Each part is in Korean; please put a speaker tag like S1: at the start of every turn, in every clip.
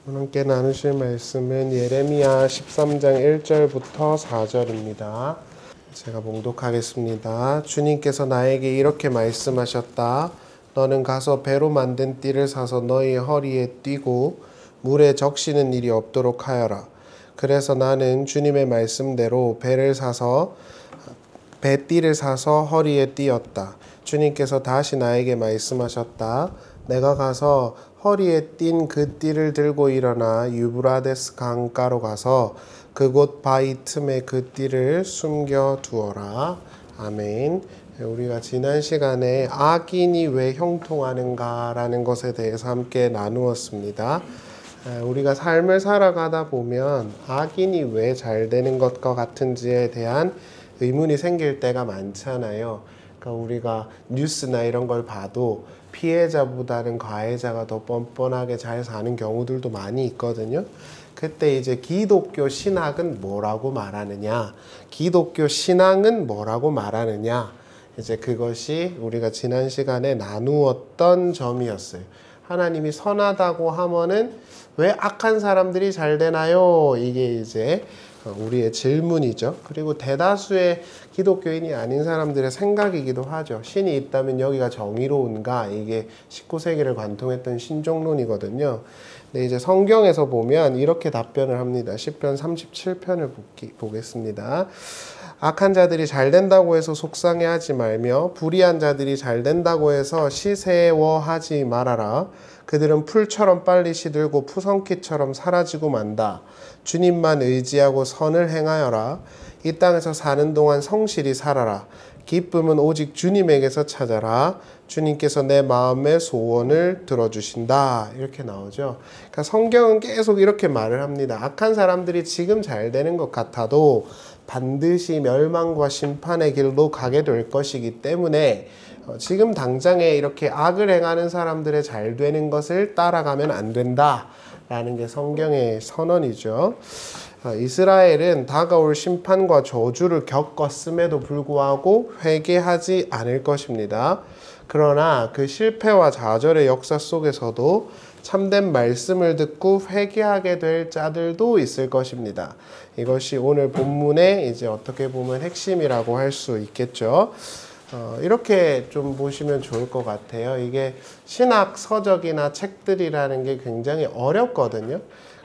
S1: 함께 나누실 말씀은 예레미야 13장 1절부터 4절입니다. 제가 봉독하겠습니다. 주님께서 나에게 이렇게 말씀하셨다. 너는 가서 배로 만든 띠를 사서 너희 허리에 띠고 물에 적시는 일이 없도록 하여라. 그래서 나는 주님의 말씀대로 배띠를 사서 허리에 띠었다. 주님께서 다시 나에게 말씀하셨다. 내가 가서 허리에 띈 그 띠를 들고 일어나 유브라데스 강가로 가서 그곳 바위 틈에 그 띠를 숨겨 두어라. 아멘. 우리가 지난 시간에 악인이 왜 형통하는가라는 것에 대해서 함께 나누었습니다. 우리가 삶을 살아가다 보면 악인이 왜 잘 되는 것과 같은지에 대한 의문이 생길 때가 많잖아요. 그러니까 우리가 뉴스나 이런 걸 봐도 피해자보다는 가해자가 더 뻔뻔하게 잘 사는 경우들도 많이 있거든요. 그때 이제 기독교 신학은 뭐라고 말하느냐, 기독교 신앙은 뭐라고 말하느냐, 이제 그것이 우리가 지난 시간에 나누었던 점이었어요. 하나님이 선하다고 하면은 왜 악한 사람들이 잘 되나요? 이게 이제 우리의 질문이죠. 그리고 대다수의 기독교인이 아닌 사람들의 생각이기도 하죠. 신이 있다면 여기가 정의로운가? 이게 19세기를 관통했던 신종론이거든요. 근데 이제 성경에서 보면 이렇게 답변을 합니다. 시편 37편을 보겠습니다. 악한 자들이 잘 된다고 해서 속상해하지 말며 불의한 자들이 잘 된다고 해서 시새워하지 말아라. 그들은 풀처럼 빨리 시들고 푸성키처럼 사라지고 만다. 주님만 의지하고 선을 행하여라. 이 땅에서 사는 동안 성실히 살아라. 기쁨은 오직 주님에게서 찾아라. 주님께서 내 마음의 소원을 들어주신다. 이렇게 나오죠. 그러니까 성경은 계속 이렇게 말을 합니다. 악한 사람들이 지금 잘 되는 것 같아도 반드시 멸망과 심판의 길로 가게 될 것이기 때문에 지금 당장에 이렇게 악을 행하는 사람들의 잘 되는 것을 따라가면 안 된다 라는 게 성경의 선언이죠. 이스라엘은 다가올 심판과 저주를 겪었음에도 불구하고 회개하지 않을 것입니다. 그러나 그 실패와 좌절의 역사 속에서도 참된 말씀을 듣고 회개하게 될 자들도 있을 것입니다. 이것이 오늘 본문의 이제 어떻게 보면 핵심이라고 할 수 있겠죠. 이렇게 좀 보시면 좋을 것 같아요. 이게 신학 서적이나 책들이라는 게 굉장히 어렵거든요.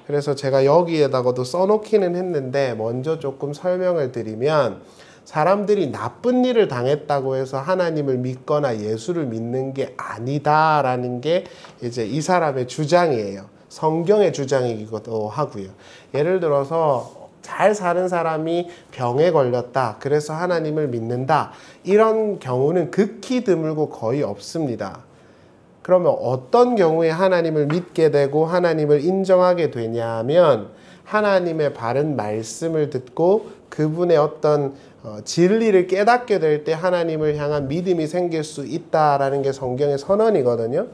S1: 그래서 제가 여기에다가도 써놓기는 했는데 먼저 조금 설명을 드리면 사람들이 나쁜 일을 당했다고 해서 하나님을 믿거나 예수를 믿는 게 아니다라는 게 이제 이 사람의 주장이에요. 성경의 주장이기도 하고요. 예를 들어서 잘 사는 사람이 병에 걸렸다. 그래서 하나님을 믿는다. 이런 경우는 극히 드물고 거의 없습니다. 그러면 어떤 경우에 하나님을 믿게 되고 하나님을 인정하게 되냐면 하나님의 바른 말씀을 듣고 그분의 어떤 진리를 깨닫게 될 때 하나님을 향한 믿음이 생길 수 있다라는 게 성경의 선언이거든요.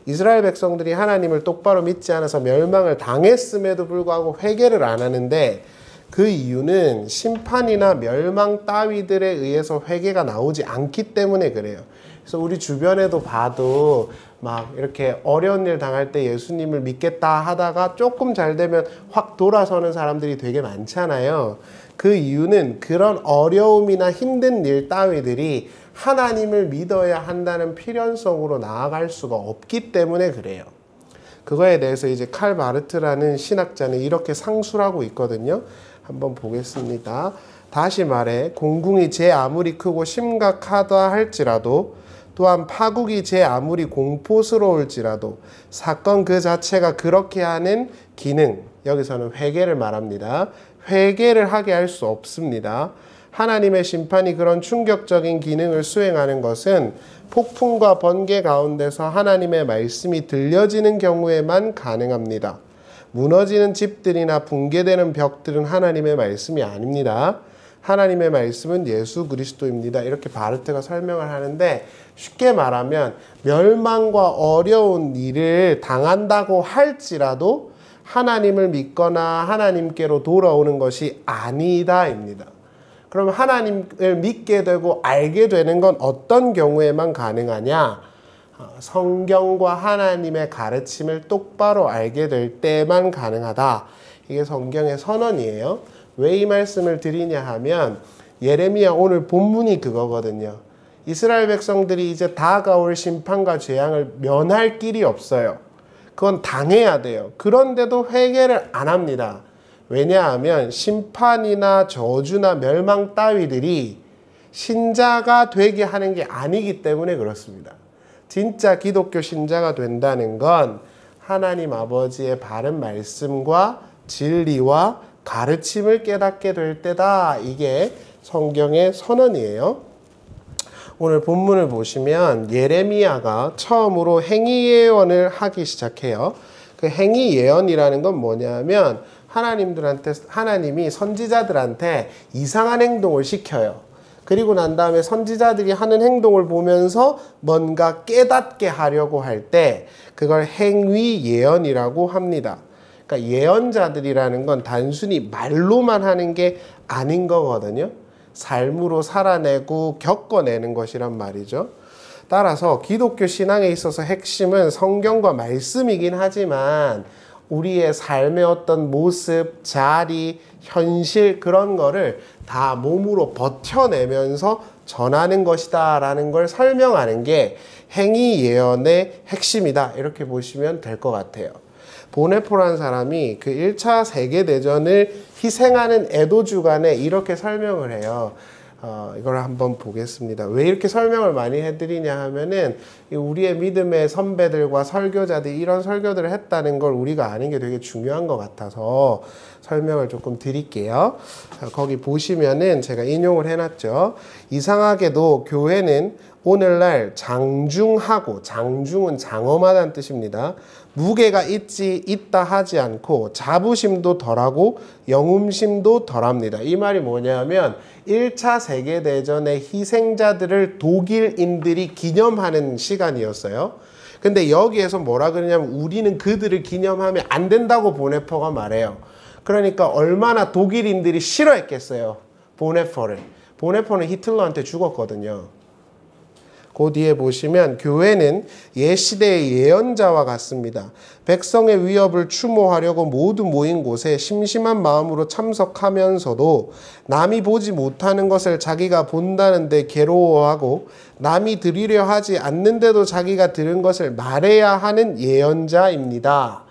S1: 이스라엘 백성들이 하나님을 똑바로 믿지 않아서 멸망을 당했음에도 불구하고 회개를 안 하는데 그 이유는 심판이나 멸망 따위들에 의해서 회개가 나오지 않기 때문에 그래요. 그래서 우리 주변에도 봐도 막 이렇게 어려운 일 당할 때 예수님을 믿겠다 하다가 조금 잘 되면 확 돌아서는 사람들이 되게 많잖아요. 그 이유는 그런 어려움이나 힘든 일 따위들이 하나님을 믿어야 한다는 필연성으로 나아갈 수가 없기 때문에 그래요. 그거에 대해서 이제 칼 바르트라는 신학자는 이렇게 상술하고 있거든요. 한번 보겠습니다. 다시 말해 공궁이 제 아무리 크고 심각하다 할지라도 또한 파국이 제 아무리 공포스러울지라도 사건 그 자체가 그렇게 하는 기능, 여기서는 회개를 말합니다. 회개를 하게 할 수 없습니다. 하나님의 심판이 그런 충격적인 기능을 수행하는 것은 폭풍과 번개 가운데서 하나님의 말씀이 들려지는 경우에만 가능합니다. 무너지는 집들이나 붕괴되는 벽들은 하나님의 말씀이 아닙니다. 하나님의 말씀은 예수 그리스도입니다. 이렇게 바르트가 설명을 하는데 쉽게 말하면 멸망과 어려운 일을 당한다고 할지라도 하나님을 믿거나 하나님께로 돌아오는 것이 아니다입니다. 그러면 하나님을 믿게 되고 알게 되는 건 어떤 경우에만 가능하냐? 성경과 하나님의 가르침을 똑바로 알게 될 때만 가능하다. 이게 성경의 선언이에요. 왜 이 말씀을 드리냐 하면 예레미야 오늘 본문이 그거거든요. 이스라엘 백성들이 이제 다가올 심판과 재앙을 면할 길이 없어요. 그건 당해야 돼요. 그런데도 회개를 안 합니다. 왜냐하면 심판이나 저주나 멸망 따위들이 신자가 되게 하는 게 아니기 때문에 그렇습니다. 진짜 기독교 신자가 된다는 건 하나님 아버지의 바른 말씀과 진리와 가르침을 깨닫게 될 때다. 이게 성경의 선언이에요. 오늘 본문을 보시면 예레미야가 처음으로 행위 예언을 하기 시작해요. 그 행위 예언이라는 건 뭐냐면 하나님이 선지자들한테 이상한 행동을 시켜요. 그리고 난 다음에 선지자들이 하는 행동을 보면서 뭔가 깨닫게 하려고 할 때 그걸 행위 예언이라고 합니다. 그러니까 예언자들이라는 건 단순히 말로만 하는 게 아닌 거거든요. 삶으로 살아내고 겪어내는 것이란 말이죠. 따라서 기독교 신앙에 있어서 핵심은 성경과 말씀이긴 하지만 우리의 삶의 어떤 모습, 자리, 현실 그런 거를 다 몸으로 버텨내면서 전하는 것이다 라는 걸 설명하는 게 행위 예언의 핵심이다. 이렇게 보시면 될 것 같아요. 보네포라는 사람이 그 1차 세계대전을 희생하는 애도주간에 이렇게 설명을 해요. 이걸 한번 보겠습니다. 왜 이렇게 설명을 많이 해드리냐 하면은 우리의 믿음의 선배들과 설교자들이 이런 설교들을 했다는 걸 우리가 아는 게 되게 중요한 것 같아서 설명을 조금 드릴게요. 거기 보시면은 제가 인용을 해놨죠. 이상하게도 교회는 오늘날 장중하고, 장중은 장엄하다는 뜻입니다. 무게가 있다 하지 않고 자부심도 덜하고 영웅심도 덜합니다. 이 말이 뭐냐면 1차 세계대전의 희생자들을 독일인들이 기념하는 시간이었어요. 근데 여기에서 뭐라 그러냐면 우리는 그들을 기념하면 안 된다고 보네포가 말해요. 그러니까 얼마나 독일인들이 싫어했겠어요. 보네포를. 보네포는 히틀러한테 죽었거든요. 그 뒤에 보시면 교회는 옛시대의 예언자와 같습니다. 백성의 위협을 추모하려고 모두 모인 곳에 심심한 마음으로 참석하면서도 남이 보지 못하는 것을 자기가 본다는데 괴로워하고 남이 들으려 하지 않는데도 자기가 들은 것을 말해야 하는 예언자입니다.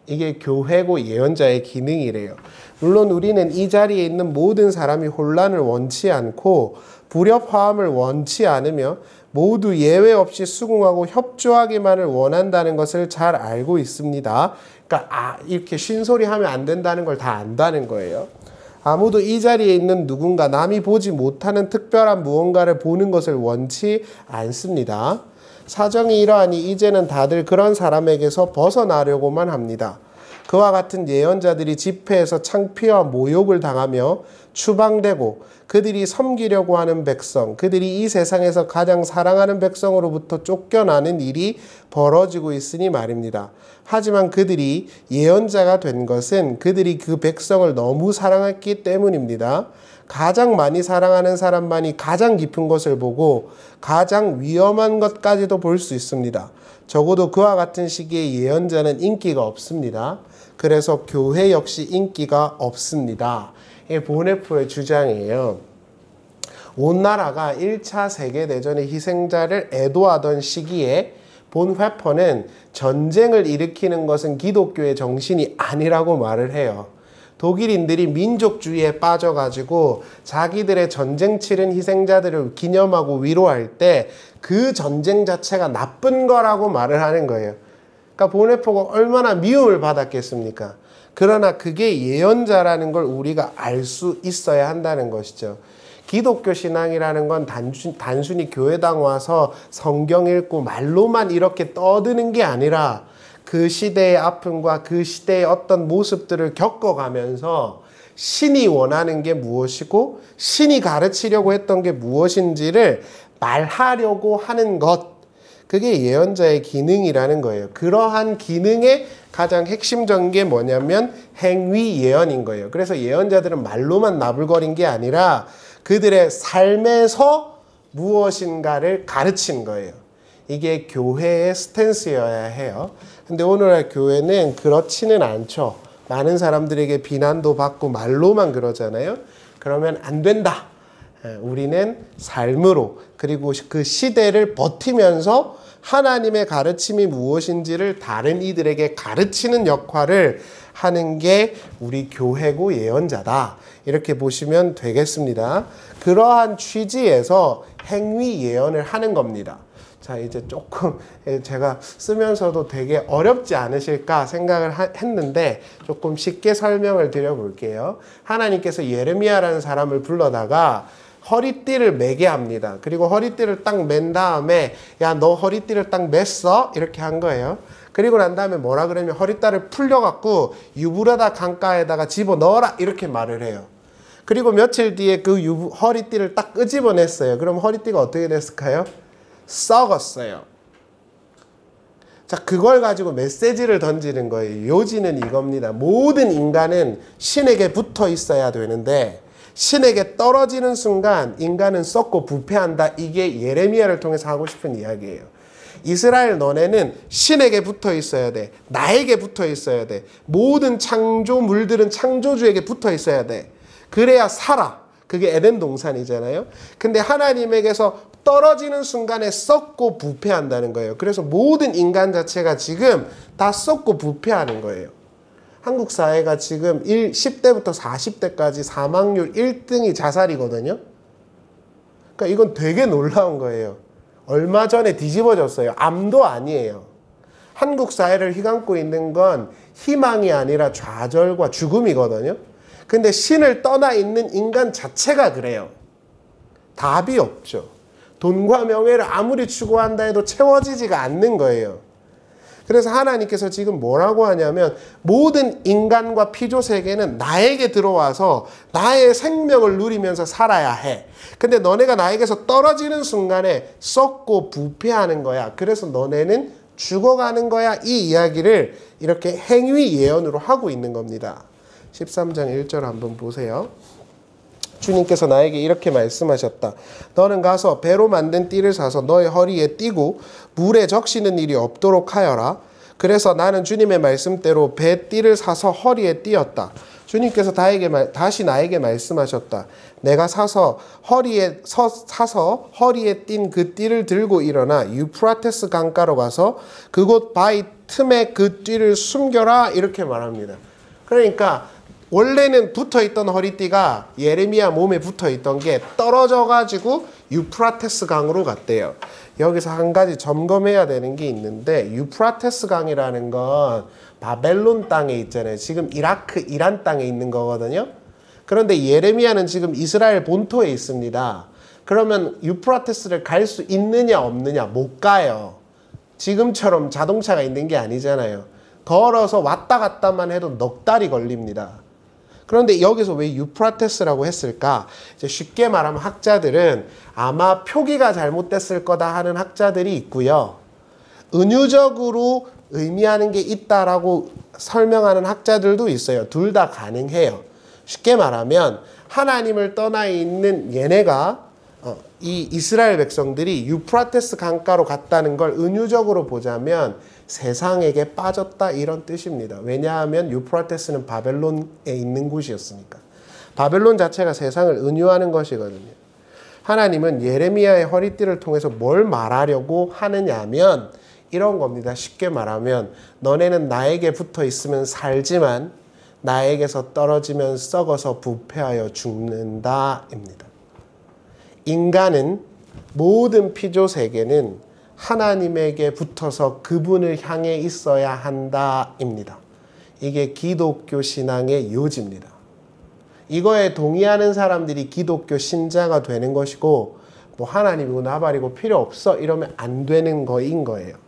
S1: 이게 교회고 예언자의 기능이래요. 물론 우리는 이 자리에 있는 모든 사람이 혼란을 원치 않고 불협화음을 원치 않으며 모두 예외 없이 수긍하고 협조하기만을 원한다는 것을 잘 알고 있습니다. 그러니까 이렇게 쉰소리 하면 안 된다는 걸 다 안다는 거예요. 아무도 이 자리에 있는 누군가 남이 보지 못하는 특별한 무언가를 보는 것을 원치 않습니다. 사정이 이러하니 이제는 다들 그런 사람에게서 벗어나려고만 합니다. 그와 같은 예언자들이 집회에서 창피와 모욕을 당하며 추방되고 그들이 섬기려고 하는 백성, 그들이 이 세상에서 가장 사랑하는 백성으로부터 쫓겨나는 일이 벌어지고 있으니 말입니다. 하지만 그들이 예언자가 된 것은 그들이 그 백성을 너무 사랑했기 때문입니다. 가장 많이 사랑하는 사람만이 가장 깊은 것을 보고 가장 위험한 것까지도 볼 수 있습니다. 적어도 그와 같은 시기에 예언자는 인기가 없습니다. 그래서 교회 역시 인기가 없습니다. 이게 보네포의 주장이에요. 온 나라가 1차 세계대전의 희생자를 애도하던 시기에 본회퍼는 전쟁을 일으키는 것은 기독교의 정신이 아니라고 말을 해요. 독일인들이 민족주의에 빠져가지고 자기들의 전쟁 치른 희생자들을 기념하고 위로할 때 그 전쟁 자체가 나쁜 거라고 말을 하는 거예요. 그러니까 보네포가 얼마나 미움을 받았겠습니까? 그러나 그게 예언자라는 걸 우리가 알 수 있어야 한다는 것이죠. 기독교 신앙이라는 건 단순히 교회당 와서 성경 읽고 말로만 이렇게 떠드는 게 아니라 그 시대의 아픔과 그 시대의 어떤 모습들을 겪어가면서 신이 원하는 게 무엇이고 신이 가르치려고 했던 게 무엇인지를 말하려고 하는 것, 그게 예언자의 기능이라는 거예요. 그러한 기능의 가장 핵심적인 게 뭐냐면 행위 예언인 거예요. 그래서 예언자들은 말로만 나불거린 게 아니라 그들의 삶에서 무엇인가를 가르친 거예요. 이게 교회의 스탠스여야 해요. 근데 오늘날 교회는 그렇지는 않죠. 많은 사람들에게 비난도 받고 말로만 그러잖아요. 그러면 안 된다. 우리는 삶으로 그리고 그 시대를 버티면서 하나님의 가르침이 무엇인지를 다른 이들에게 가르치는 역할을 하는 게 우리 교회고 예언자다. 이렇게 보시면 되겠습니다. 그러한 취지에서 행위 예언을 하는 겁니다. 자, 이제 조금 제가 쓰면서도 되게 어렵지 않으실까 생각을 했는데 조금 쉽게 설명을 드려볼게요. 하나님께서 예레미야라는 사람을 불러다가 허리띠를 매게 합니다. 그리고 허리띠를 딱 맨 다음에 야, 너 허리띠를 딱 맸어? 이렇게 한 거예요. 그리고 난 다음에 뭐라 그러면 허리띠를 풀려갖고 유브라다 강가에다가 집어넣어라 이렇게 말을 해요. 그리고 며칠 뒤에 그 허리띠를 딱 끄집어냈어요. 그럼 허리띠가 어떻게 됐을까요? 썩었어요. 자, 그걸 가지고 메시지를 던지는 거예요. 요지는 이겁니다. 모든 인간은 신에게 붙어 있어야 되는데 신에게 떨어지는 순간 인간은 썩고 부패한다. 이게 예레미야를 통해서 하고 싶은 이야기예요. 이스라엘 너네는 신에게 붙어 있어야 돼. 나에게 붙어 있어야 돼. 모든 창조물들은 창조주에게 붙어 있어야 돼. 그래야 살아. 그게 에덴 동산이잖아요. 근데 하나님에게서 떨어지는 순간에 썩고 부패한다는 거예요. 그래서 모든 인간 자체가 지금 다 썩고 부패하는 거예요. 한국 사회가 지금 10대부터 40대까지 사망률 1등이 자살이거든요. 그러니까 이건 되게 놀라운 거예요. 얼마 전에 뒤집어졌어요. 암도 아니에요. 한국 사회를 휘감고 있는 건 희망이 아니라 좌절과 죽음이거든요. 근데 신을 떠나 있는 인간 자체가 그래요. 답이 없죠. 돈과 명예를 아무리 추구한다 해도 채워지지가 않는 거예요. 그래서 하나님께서 지금 뭐라고 하냐면 모든 인간과 피조 세계는 나에게 들어와서 나의 생명을 누리면서 살아야 해. 근데 너네가 나에게서 떨어지는 순간에 썩고 부패하는 거야. 그래서 너네는 죽어가는 거야. 이 이야기를 이렇게 행위 예언으로 하고 있는 겁니다. 13장 1절 한번 보세요. 주님께서 나에게 이렇게 말씀하셨다. 너는 가서 배로 만든 띠를 사서 너의 허리에 띠고 물에 적시는 일이 없도록 하여라. 그래서 나는 주님의 말씀대로 배 띠를 사서 허리에 띠었다. 주님께서 다시 나에게 말씀하셨다. 내가 사서 허리에 띈 그 띠를 들고 일어나 유프라테스 강가로 가서 그곳 바위 틈에 그 띠를 숨겨라. 이렇게 말합니다. 그러니까 원래는 붙어있던 허리띠가 예레미야 몸에 붙어있던 게 떨어져가지고 유프라테스 강으로 갔대요. 여기서 한 가지 점검해야 되는 게 있는데 유프라테스 강이라는 건 바벨론 땅에 있잖아요. 지금 이라크, 이란 땅에 있는 거거든요. 그런데 예레미야는 지금 이스라엘 본토에 있습니다. 그러면 유프라테스를 갈 수 있느냐 없느냐? 못 가요. 지금처럼 자동차가 있는 게 아니잖아요. 걸어서 왔다 갔다만 해도 넉 달이 걸립니다. 그런데 여기서 왜 유프라테스라고 했을까? 이제 쉽게 말하면 학자들은 아마 표기가 잘못됐을 거다 하는 학자들이 있고요. 은유적으로 의미하는 게 있다라고 설명하는 학자들도 있어요. 둘 다 가능해요. 쉽게 말하면 하나님을 떠나 있는 얘네가 이 이스라엘 백성들이 유프라테스 강가로 갔다는 걸 은유적으로 보자면 세상에게 빠졌다 이런 뜻입니다. 왜냐하면 유프라테스는 바벨론에 있는 곳이었으니까. 바벨론 자체가 세상을 은유하는 것이거든요. 하나님은 예레미야의 허리띠를 통해서 뭘 말하려고 하느냐면 이런 겁니다. 쉽게 말하면 너네는 나에게 붙어 있으면 살지만 나에게서 떨어지면 썩어서 부패하여 죽는다입니다. 인간은 모든 피조 세계는 하나님에게 붙어서 그분을 향해 있어야 한다입니다. 이게 기독교 신앙의 요지입니다. 이거에 동의하는 사람들이 기독교 신자가 되는 것이고 뭐 하나님이고 나발이고 필요 없어 이러면 안 되는 거인 거예요.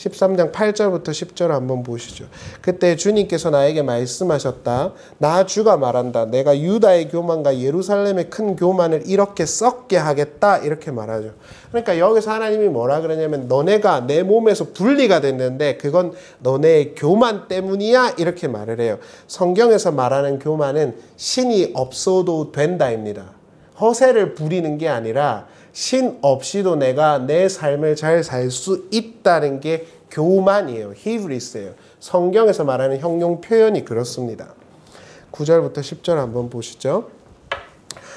S1: 13장 8절부터 10절 한번 보시죠. 그때 주님께서 나에게 말씀하셨다. 나 주가 말한다. 내가 유다의 교만과 예루살렘의 큰 교만을 이렇게 썩게 하겠다. 이렇게 말하죠. 그러니까 여기서 하나님이 뭐라 그러냐면 너네가 내 몸에서 분리가 됐는데 그건 너네의 교만 때문이야. 이렇게 말을 해요. 성경에서 말하는 교만은 신이 없어도 된다입니다. 허세를 부리는 게 아니라 신 없이도 내가 내 삶을 잘 살 수 있다는 게 교만이에요. 히브리스예요. 성경에서 말하는 형용 표현이 그렇습니다. 9절부터 10절 한번 보시죠.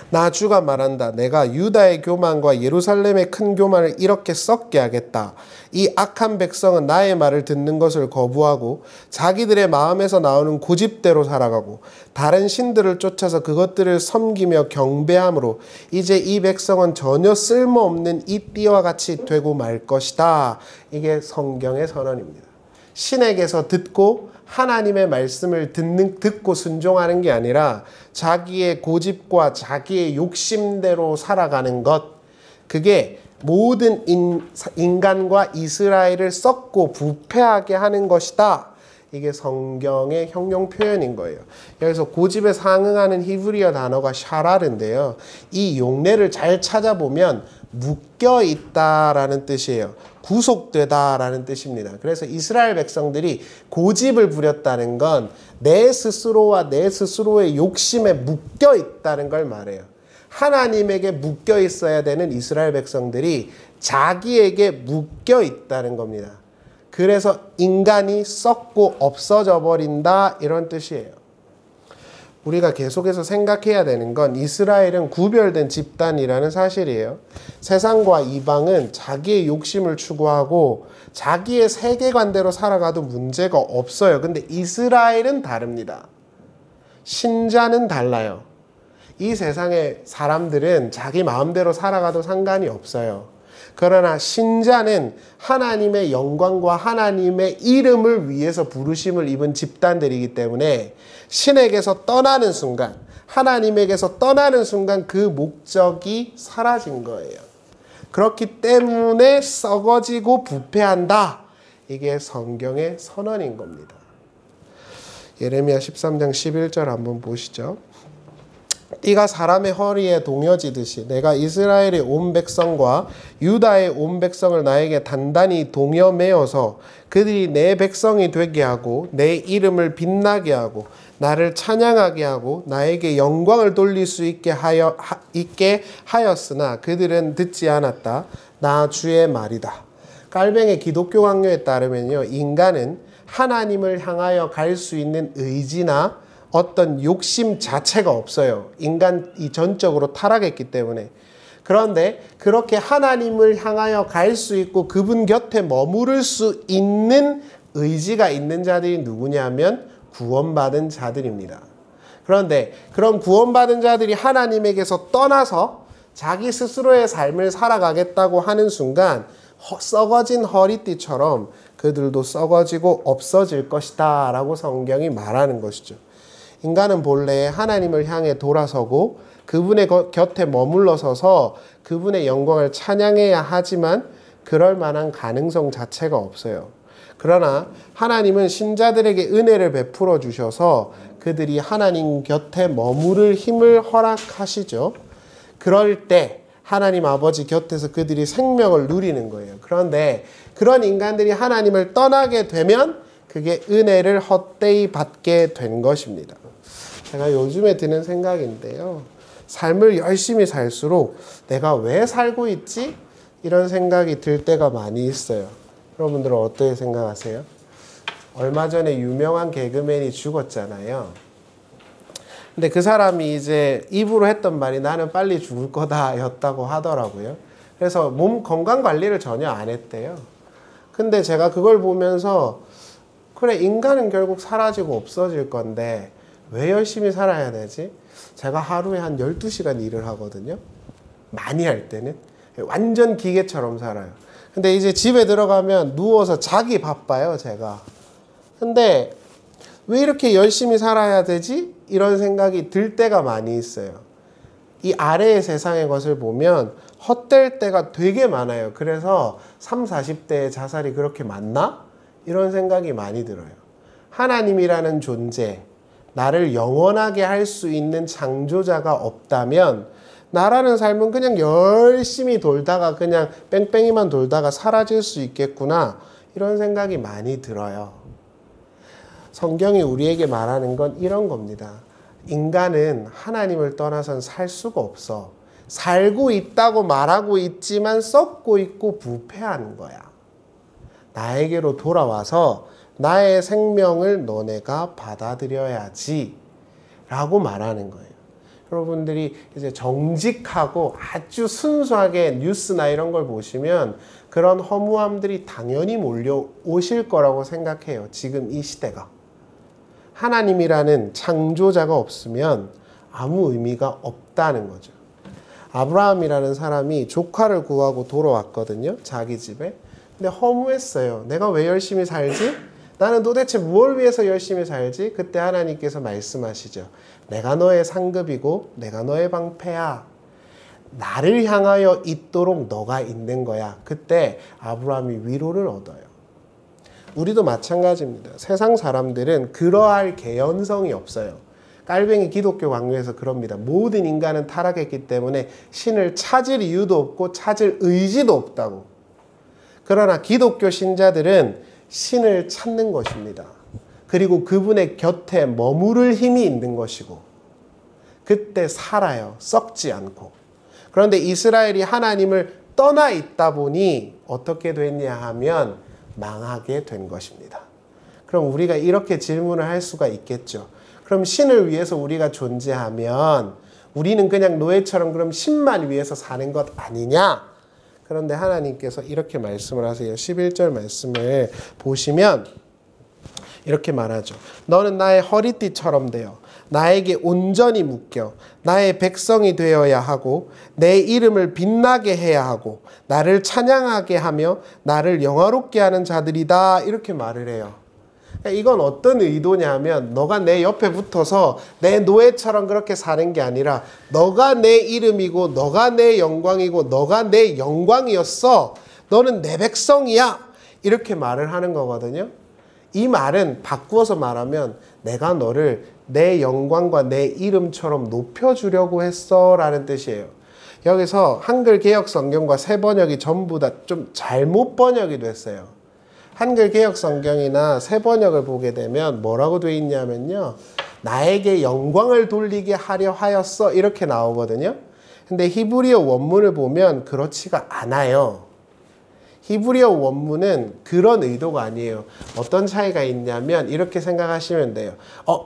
S1: 나 주가 말한다. 내가 유다의 교만과 예루살렘의 큰 교만을 이렇게 썩게 하겠다. 이 악한 백성은 나의 말을 듣는 것을 거부하고 자기들의 마음에서 나오는 고집대로 살아가고 다른 신들을 쫓아서 그것들을 섬기며 경배함으로 이제 이 백성은 전혀 쓸모없는 이 띠와 같이 되고 말 것이다. 이게 성경의 선언입니다. 신에게서 듣고 하나님의 말씀을 듣고 순종하는 게 아니라 자기의 고집과 자기의 욕심대로 살아가는 것, 그게 모든 인간과 이스라엘을 썩고 부패하게 하는 것이다. 이게 성경의 형용 표현인 거예요. 여기서 고집에 상응하는 히브리어 단어가 샤랄인데요. 이 용례를 잘 찾아보면 묶여 있다라는 뜻이에요. 구속되다라는 뜻입니다. 그래서 이스라엘 백성들이 고집을 부렸다는 건 내 스스로와 내 스스로의 욕심에 묶여 있다는 걸 말해요. 하나님에게 묶여 있어야 되는 이스라엘 백성들이 자기에게 묶여 있다는 겁니다. 그래서 인간이 썩고 없어져 버린다 이런 뜻이에요. 우리가 계속해서 생각해야 되는 건 이스라엘은 구별된 집단이라는 사실이에요. 세상과 이방은 자기의 욕심을 추구하고 자기의 세계관대로 살아가도 문제가 없어요. 근데 이스라엘은 다릅니다. 신자는 달라요. 이 세상의 사람들은 자기 마음대로 살아가도 상관이 없어요. 그러나 신자는 하나님의 영광과 하나님의 이름을 위해서 부르심을 입은 집단들이기 때문에 신에게서 떠나는 순간, 하나님에게서 떠나는 순간 그 목적이 사라진 거예요. 그렇기 때문에 썩어지고 부패한다. 이게 성경의 선언인 겁니다. 예레미야 13장 11절 한번 보시죠. 띠가 사람의 허리에 동여지듯이 내가 이스라엘의 온 백성과 유다의 온 백성을 나에게 단단히 동여 매어서 그들이 내 백성이 되게 하고 내 이름을 빛나게 하고 나를 찬양하게 하고 나에게 영광을 돌릴 수 있게 하였으나 그들은 듣지 않았다. 나 주의 말이다. 깔뱅의 기독교 강요에 따르면요, 인간은 하나님을 향하여 갈 수 있는 의지나 어떤 욕심 자체가 없어요. 인간이 전적으로 타락했기 때문에. 그런데 그렇게 하나님을 향하여 갈 수 있고 그분 곁에 머무를 수 있는 의지가 있는 자들이 누구냐면 구원받은 자들입니다. 그런데 그런 구원받은 자들이 하나님에게서 떠나서 자기 스스로의 삶을 살아가겠다고 하는 순간 썩어진 허리띠처럼 그들도 썩어지고 없어질 것이다 라고 성경이 말하는 것이죠. 인간은 본래 하나님을 향해 돌아서고 그분의 곁에 머물러 서서 그분의 영광을 찬양해야 하지만 그럴 만한 가능성 자체가 없어요. 그러나 하나님은 신자들에게 은혜를 베풀어 주셔서 그들이 하나님 곁에 머무를 힘을 허락하시죠. 그럴 때 하나님 아버지 곁에서 그들이 생명을 누리는 거예요. 그런데 그런 인간들이 하나님을 떠나게 되면 그게 은혜를 헛되이 받게 된 것입니다. 제가 요즘에 드는 생각인데요. 삶을 열심히 살수록 내가 왜 살고 있지? 이런 생각이 들 때가 많이 있어요. 여러분들은 어떻게 생각하세요? 얼마 전에 유명한 개그맨이 죽었잖아요. 근데 그 사람이 이제 입으로 했던 말이 나는 빨리 죽을 거다 였다고 하더라고요. 그래서 몸 건강 관리를 전혀 안 했대요. 근데 제가 그걸 보면서 그래, 인간은 결국 사라지고 없어질 건데 왜 열심히 살아야 되지? 제가 하루에 한 12시간 일을 하거든요. 많이 할 때는. 완전 기계처럼 살아요. 근데 이제 집에 들어가면 누워서 자기 바빠요, 제가. 근데 왜 이렇게 열심히 살아야 되지? 이런 생각이 들 때가 많이 있어요. 이 아래의 세상의 것을 보면 헛될 때가 되게 많아요. 그래서 30, 40대의 자살이 그렇게 많나? 이런 생각이 많이 들어요. 하나님이라는 존재, 나를 영원하게 할 수 있는 창조자가 없다면 나라는 삶은 그냥 열심히 돌다가 그냥 뺑뺑이만 돌다가 사라질 수 있겠구나, 이런 생각이 많이 들어요. 성경이 우리에게 말하는 건 이런 겁니다. 인간은 하나님을 떠나선 살 수가 없어. 살고 있다고 말하고 있지만 썩고 있고 부패한 거야. 나에게로 돌아와서 나의 생명을 너네가 받아들여야지 라고 말하는 거예요. 여러분들이 이제 정직하고 아주 순수하게 뉴스나 이런 걸 보시면 그런 허무함들이 당연히 몰려오실 거라고 생각해요. 지금 이 시대가. 하나님이라는 창조자가 없으면 아무 의미가 없다는 거죠. 아브라함이라는 사람이 조카를 구하고 돌아왔거든요. 자기 집에. 근데 허무했어요. 내가 왜 열심히 살지? 나는 도대체 무엇을 위해서 열심히 살지? 그때 하나님께서 말씀하시죠. 내가 너의 상급이고 내가 너의 방패야. 나를 향하여 있도록 너가 있는 거야. 그때 아브라함이 위로를 얻어요. 우리도 마찬가지입니다. 세상 사람들은 그러할 개연성이 없어요. 깔뱅이 기독교 강요에서 그럽니다. 모든 인간은 타락했기 때문에 신을 찾을 이유도 없고 찾을 의지도 없다고. 그러나 기독교 신자들은 신을 찾는 것입니다. 그리고 그분의 곁에 머무를 힘이 있는 것이고 그때 살아요. 썩지 않고. 그런데 이스라엘이 하나님을 떠나 있다 보니 어떻게 됐냐 하면 망하게 된 것입니다. 그럼 우리가 이렇게 질문을 할 수가 있겠죠. 그럼 신을 위해서 우리가 존재하면 우리는 그냥 노예처럼 그럼 신만 위해서 사는 것 아니냐? 그런데 하나님께서 이렇게 말씀을 하세요. 11절 말씀을 보시면 이렇게 말하죠. 너는 나의 허리띠처럼 되어 나에게 온전히 묶여 나의 백성이 되어야 하고 내 이름을 빛나게 해야 하고 나를 찬양하게 하며 나를 영화롭게 하는 자들이다. 이렇게 말을 해요. 이건 어떤 의도냐면 너가 내 옆에 붙어서 내 노예처럼 그렇게 사는 게 아니라 너가 내 이름이고 너가 내 영광이고 너가 내 영광이었어. 너는 내 백성이야. 이렇게 말을 하는 거거든요. 이 말은 바꾸어서 말하면 내가 너를 내 영광과 내 이름처럼 높여주려고 했어 라는 뜻이에요. 여기서 한글 개역 성경과 새 번역이 전부 다 좀 잘못 번역이 됐어요. 한글 개역 성경이나 새 번역을 보게 되면 뭐라고 되어 있냐면요. 나에게 영광을 돌리게 하려 하였어 이렇게 나오거든요. 근데 히브리어 원문을 보면 그렇지가 않아요. 히브리어 원문은 그런 의도가 아니에요. 어떤 차이가 있냐면 이렇게 생각하시면 돼요.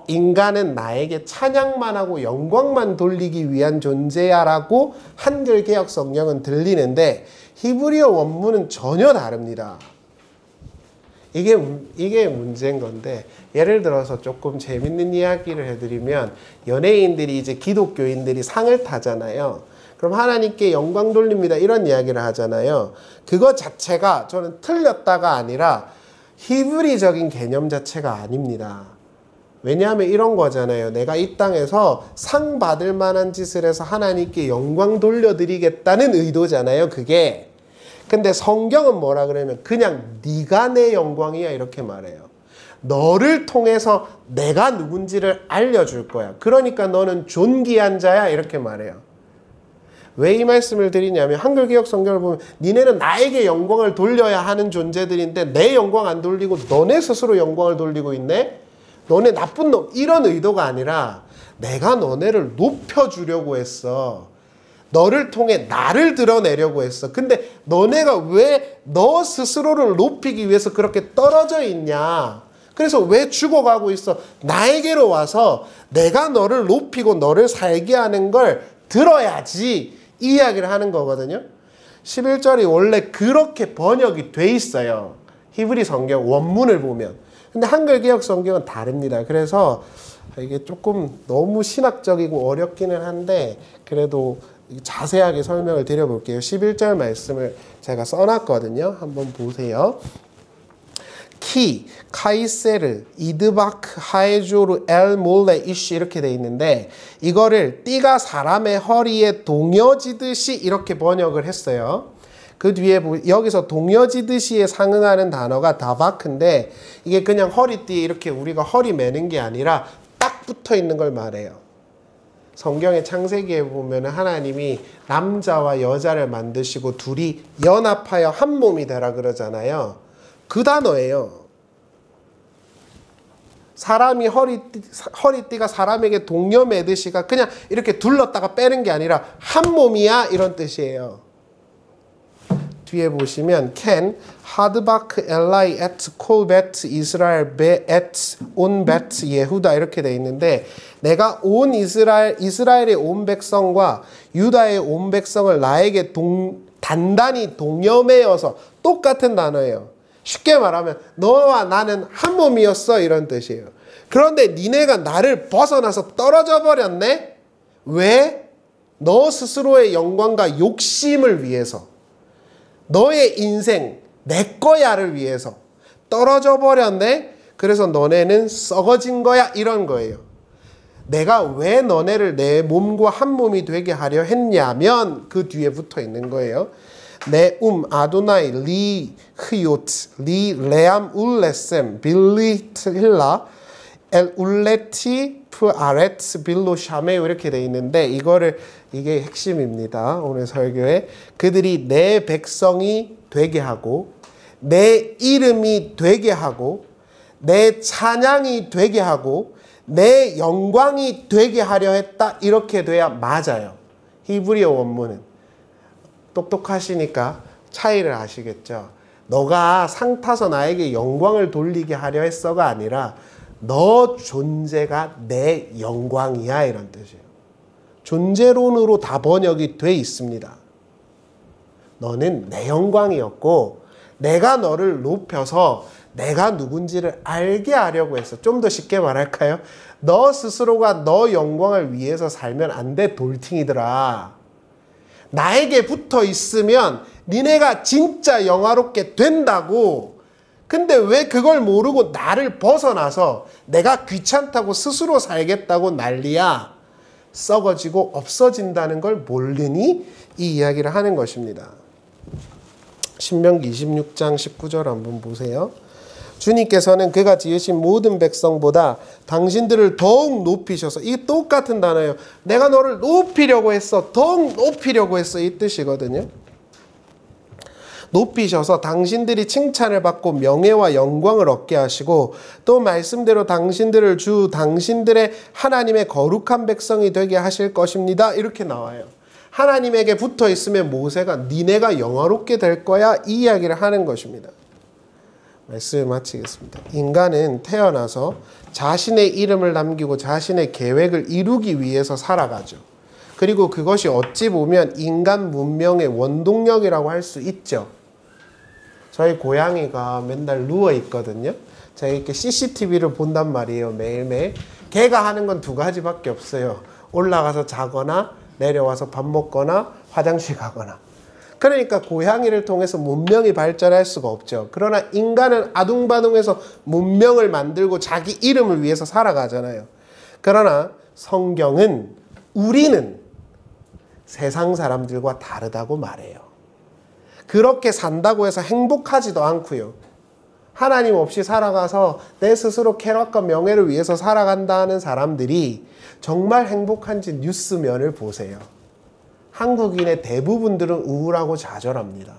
S1: 인간은 나에게 찬양만 하고 영광만 돌리기 위한 존재야 라고 한글 개역 성경은 들리는데 히브리어 원문은 전혀 다릅니다. 이게 문제인 건데 예를 들어서 조금 재밌는 이야기를 해드리면 연예인들이 이제 기독교인들이 상을 타잖아요. 그럼 하나님께 영광 돌립니다. 이런 이야기를 하잖아요. 그거 자체가 저는 틀렸다가 아니라 히브리적인 개념 자체가 아닙니다. 왜냐하면 이런 거잖아요. 내가 이 땅에서 상 받을 만한 짓을 해서 하나님께 영광 돌려드리겠다는 의도잖아요. 그게. 근데 성경은 뭐라 그러면 그냥 네가 내 영광이야 이렇게 말해요. 너를 통해서 내가 누군지를 알려줄 거야. 그러니까 너는 존귀한 자야 이렇게 말해요. 왜 이 말씀을 드리냐면 한글 개역 성경을 보면 니네는 나에게 영광을 돌려야 하는 존재들인데 내 영광 안 돌리고 너네 스스로 영광을 돌리고 있네? 너네 나쁜 놈 이런 의도가 아니라 내가 너네를 높여주려고 했어. 너를 통해 나를 드러내려고 했어. 근데 너네가 왜 너 스스로를 높이기 위해서 그렇게 떨어져 있냐? 그래서 왜 죽어가고 있어? 나에게로 와서 내가 너를 높이고 너를 살게 하는 걸 들어야지 이 이야기를 하는 거거든요. 11절이 원래 그렇게 번역이 돼 있어요. 히브리 성경 원문을 보면. 근데 한글 개역 성경은 다릅니다. 그래서 이게 조금 너무 신학적이고 어렵기는 한데 그래도 자세하게 설명을 드려볼게요. 11절 말씀을 제가 써놨거든요. 한번 보세요. 키, 카이세르, 이드바크, 하에조르, 엘 몰레, 이쉬 이렇게 돼 있는데 이거를 띠가 사람의 허리에 동여지듯이 이렇게 번역을 했어요. 그 뒤에 여기서 동여지듯이에 상응하는 단어가 다바크인데 이게 그냥 허리띠에 이렇게 우리가 허리 매는 게 아니라 딱 붙어 있는 걸 말해요. 성경의 창세기에 보면 하나님이 남자와 여자를 만드시고 둘이 연합하여 한 몸이 되라 그러잖아요. 그 단어예요. 사람이 허리띠가 사람에게 동여 매듯이가 그냥 이렇게 둘렀다가 빼는 게 아니라 한 몸이야 이런 뜻이에요. 뒤에 보시면 Can 하드바크 엘라이 에트 콜벳 이스라엘 베에트 온 베트 예후다 이렇게 돼 있는데 내가 온 이스라엘의 온 백성과 유다의 온 백성을 나에게 단단히 동여매어서 똑같은 단어예요. 쉽게 말하면 너와 나는 한 몸이었어 이런 뜻이에요. 그런데 니네가 나를 벗어나서 떨어져 버렸네? 왜? 너 스스로의 영광과 욕심을 위해서 너의 인생 내 거야를 위해서 떨어져 버렸네? 그래서 너네는 썩어진 거야 이런 거예요. 내가 왜 너네를 내 몸과 한 몸이 되게 하려 했냐면 그 뒤에 붙어 있는 거예요. 내 아도나이 리 흐요트 리 레암 울레셈 빌리 틀라 엘 울레티 프 아레트 빌로 샤메 이렇게 돼 있는데 이게 핵심입니다. 오늘 설교에 그들이 내 백성이 되게 하고 내 이름이 되게 하고 내 찬양이 되게 하고 내 영광이 되게 하려 했다 이렇게 돼야 맞아요. 히브리어 원문은 똑똑하시니까 차이를 아시겠죠. 너가 상 타서 나에게 영광을 돌리게 하려 했어가 아니라 너 존재가 내 영광이야 이런 뜻이에요. 존재론으로 다 번역이 돼 있습니다. 너는 내 영광이었고 내가 너를 높여서 내가 누군지를 알게 하려고 했어. 좀 더 쉽게 말할까요? 너 스스로가 너 영광을 위해서 살면 안 돼 돌팅이더라. 나에게 붙어 있으면 니네가 진짜 영화롭게 된다고. 근데 왜 그걸 모르고 나를 벗어나서 내가 귀찮다고 스스로 살겠다고 난리야. 썩어지고 없어진다는 걸 모르니 이 이야기를 하는 것입니다. 신명기 26장 19절 한번 보세요. 주님께서는 그가 지으신 모든 백성보다 당신들을 더욱 높이셔서 이 똑같은 단어예요. 내가 너를 높이려고 했어. 더욱 높이려고 했어. 이 뜻이거든요. 높이셔서 당신들이 칭찬을 받고 명예와 영광을 얻게 하시고 또 말씀대로 당신들을 당신들의 하나님의 거룩한 백성이 되게 하실 것입니다. 이렇게 나와요. 하나님에게 붙어 있으면 모세가 니네가 영화롭게 될 거야 이 이야기를 하는 것입니다. 말씀 마치겠습니다. 인간은 태어나서 자신의 이름을 남기고 자신의 계획을 이루기 위해서 살아가죠. 그리고 그것이 어찌 보면 인간 문명의 원동력이라고 할 수 있죠. 저희 고양이가 맨날 누워 있거든요. 제가 이렇게 CCTV를 본단 말이에요. 매일매일. 걔가 하는 건 두 가지밖에 없어요. 올라가서 자거나 내려와서 밥 먹거나 화장실 가거나. 그러니까 고양이를 통해서 문명이 발전할 수가 없죠. 그러나 인간은 아둥바둥해서 문명을 만들고 자기 이름을 위해서 살아가잖아요. 그러나 성경은 우리는 세상 사람들과 다르다고 말해요. 그렇게 산다고 해서 행복하지도 않고요. 하나님 없이 살아가서 내 스스로 쾌락과 명예를 위해서 살아간다는 사람들이 정말 행복한지 뉴스면을 보세요. 한국인의 대부분들은 우울하고 좌절합니다.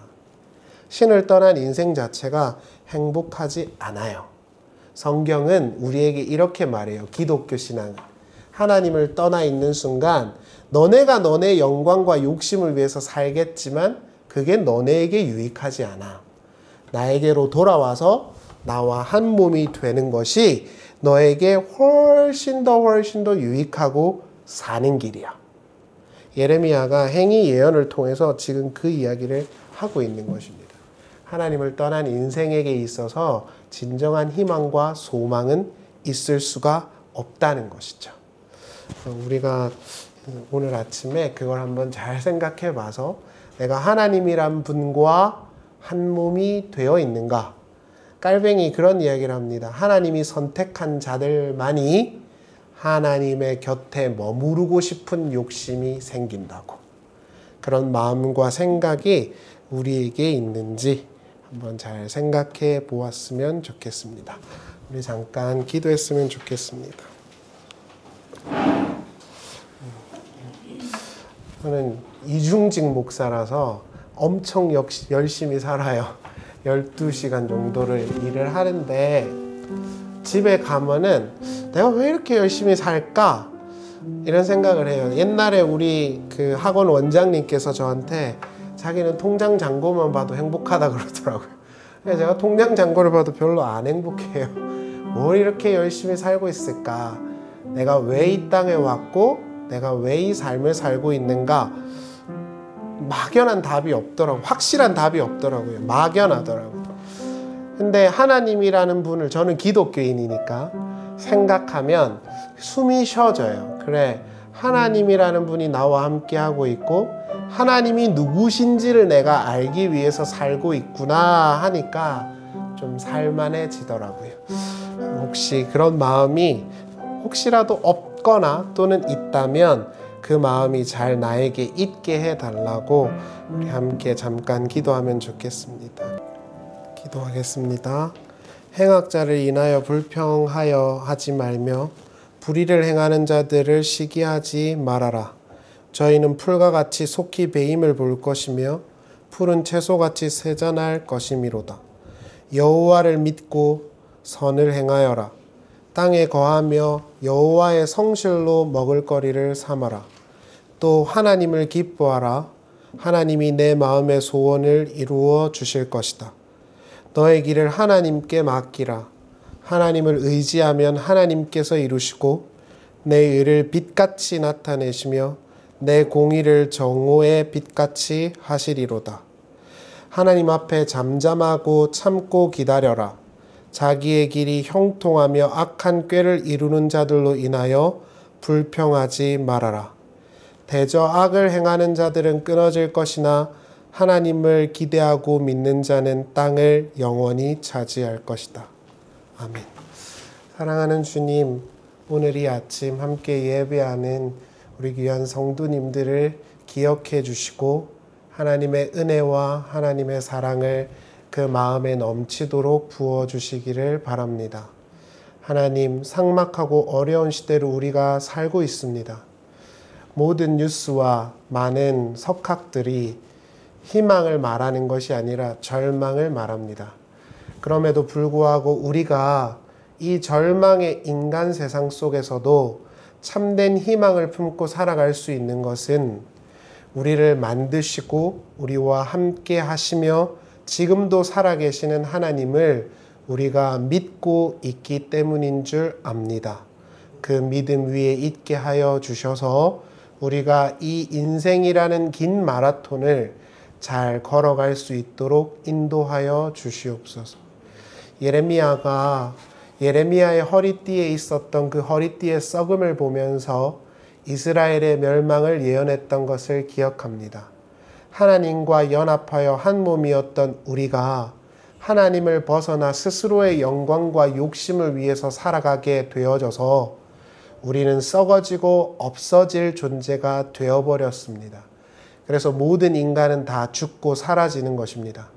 S1: 신을 떠난 인생 자체가 행복하지 않아요. 성경은 우리에게 이렇게 말해요. 기독교 신앙은. 하나님을 떠나 있는 순간 너네가 너네 영광과 욕심을 위해서 살겠지만 그게 너네에게 유익하지 않아. 나에게로 돌아와서 나와 한 몸이 되는 것이 너에게 훨씬 더 유익하고 사는 길이야. 예레미야가 행위 예언을 통해서 지금 그 이야기를 하고 있는 것입니다. 하나님을 떠난 인생에게 있어서 진정한 희망과 소망은 있을 수가 없다는 것이죠. 우리가 오늘 아침에 그걸 한번 잘 생각해 봐서 내가 하나님이란 분과 한 몸이 되어 있는가? 깔뱅이 그런 이야기를 합니다. 하나님이 선택한 자들만이 하나님의 곁에 머무르고 싶은 욕심이 생긴다고. 그런 마음과 생각이 우리에게 있는지 한번 잘 생각해 보았으면 좋겠습니다. 우리 잠깐 기도했으면 좋겠습니다. 저는 이중직 목사라서 엄청 열심히 살아요. 12시간 정도를 일을 하는데 집에 가면은 내가 왜 이렇게 열심히 살까? 이런 생각을 해요. 옛날에 우리 그 학원 원장님께서 저한테 자기는 통장 잔고만 봐도 행복하다 그러더라고요. 그래서 제가 통장 잔고를 봐도 별로 안 행복해요. 뭘 이렇게 열심히 살고 있을까? 내가 왜 이 땅에 왔고 내가 왜 이 삶을 살고 있는가? 막연한 답이 없더라고요. 확실한 답이 없더라고요. 막연하더라고요. 근데 하나님이라는 분을, 저는 기독교인이니까 생각하면 숨이 쉬어져요. 그래, 하나님이라는 분이 나와 함께 하고 있고 하나님이 누구신지를 내가 알기 위해서 살고 있구나 하니까 좀 살만해지더라고요. 혹시 그런 마음이 혹시라도 없거나 또는 있다면 그 마음이 잘 나에게 있게 해달라고 우리 함께 잠깐 기도하면 좋겠습니다. 기도하겠습니다. 행악자를 인하여 불평하여 하지 말며 불의를 행하는 자들을 시기하지 말아라. 저희는 풀과 같이 속히 배임을 볼 것이며 푸른 채소같이 세잔할 것이미로다. 여호와를 믿고 선을 행하여라. 땅에 거하며 여호와의 성실로 먹을거리를 삼아라. 또 하나님을 기뻐하라. 하나님이 내 마음의 소원을 이루어 주실 것이다. 너의 길을 하나님께 맡기라. 하나님을 의지하면 하나님께서 이루시고 내 의를 빛같이 나타내시며 내 공의를 정오의 빛같이 하시리로다. 하나님 앞에 잠잠하고 참고 기다려라. 자기의 길이 형통하며 악한 꾀를 이루는 자들로 인하여 불평하지 말아라. 대저 악을 행하는 자들은 끊어질 것이나 하나님을 기대하고 믿는 자는 땅을 영원히 차지할 것이다. 아멘. 사랑하는 주님, 오늘 이 아침 함께 예배하는 우리 귀한 성도님들을 기억해 주시고 하나님의 은혜와 하나님의 사랑을 그 마음에 넘치도록 부어주시기를 바랍니다. 하나님, 삭막하고 어려운 시대로 우리가 살고 있습니다. 모든 뉴스와 많은 석학들이 희망을 말하는 것이 아니라 절망을 말합니다. 그럼에도 불구하고 우리가 이 절망의 인간 세상 속에서도 참된 희망을 품고 살아갈 수 있는 것은 우리를 만드시고 우리와 함께 하시며 지금도 살아계시는 하나님을 우리가 믿고 있기 때문인 줄 압니다. 그 믿음 위에 있게 하여 주셔서 우리가 이 인생이라는 긴 마라톤을 잘 걸어갈 수 있도록 인도하여 주시옵소서. 예레미야의 허리띠에 있었던 그 허리띠의 썩음을 보면서 이스라엘의 멸망을 예언했던 것을 기억합니다. 하나님과 연합하여 한 몸이었던 우리가 하나님을 벗어나 스스로의 영광과 욕심을 위해서 살아가게 되어져서 우리는 썩어지고 없어질 존재가 되어버렸습니다. 그래서 모든 인간은 다 죽고 사라지는 것입니다.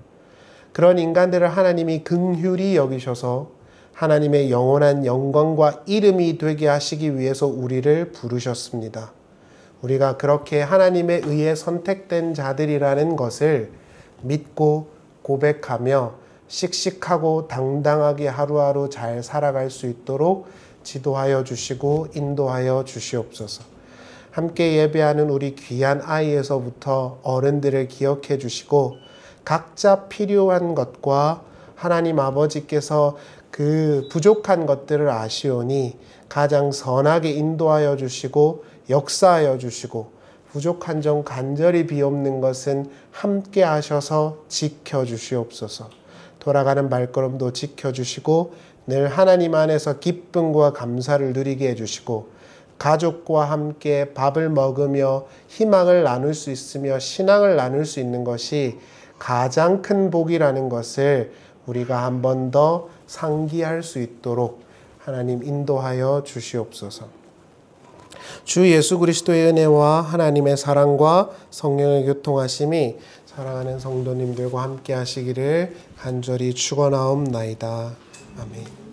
S1: 그런 인간들을 하나님이 긍휼히 여기셔서 하나님의 영원한 영광과 이름이 되게 하시기 위해서 우리를 부르셨습니다. 우리가 그렇게 하나님에 의해 선택된 자들이라는 것을 믿고 고백하며 씩씩하고 당당하게 하루하루 잘 살아갈 수 있도록 지도하여 주시고 인도하여 주시옵소서. 함께 예배하는 우리 귀한 아이에서부터 어른들을 기억해 주시고 각자 필요한 것과 하나님 아버지께서 그 부족한 것들을 아시오니 가장 선하게 인도하여 주시고 역사하여 주시고 부족한 점 간절히 비옵는 것은 함께 하셔서 지켜주시옵소서. 돌아가는 발걸음도 지켜주시고 늘 하나님 안에서 기쁨과 감사를 누리게 해주시고 가족과 함께 밥을 먹으며 희망을 나눌 수 있으며 신앙을 나눌 수 있는 것이 가장 큰 복이라는 것을 우리가 한 번 더 상기할 수 있도록 하나님 인도하여 주시옵소서. 주 예수 그리스도의 은혜와 하나님의 사랑과 성령의 교통하심이 사랑하는 성도님들과 함께 하시기를 간절히 축원하옵나이다. 아멘.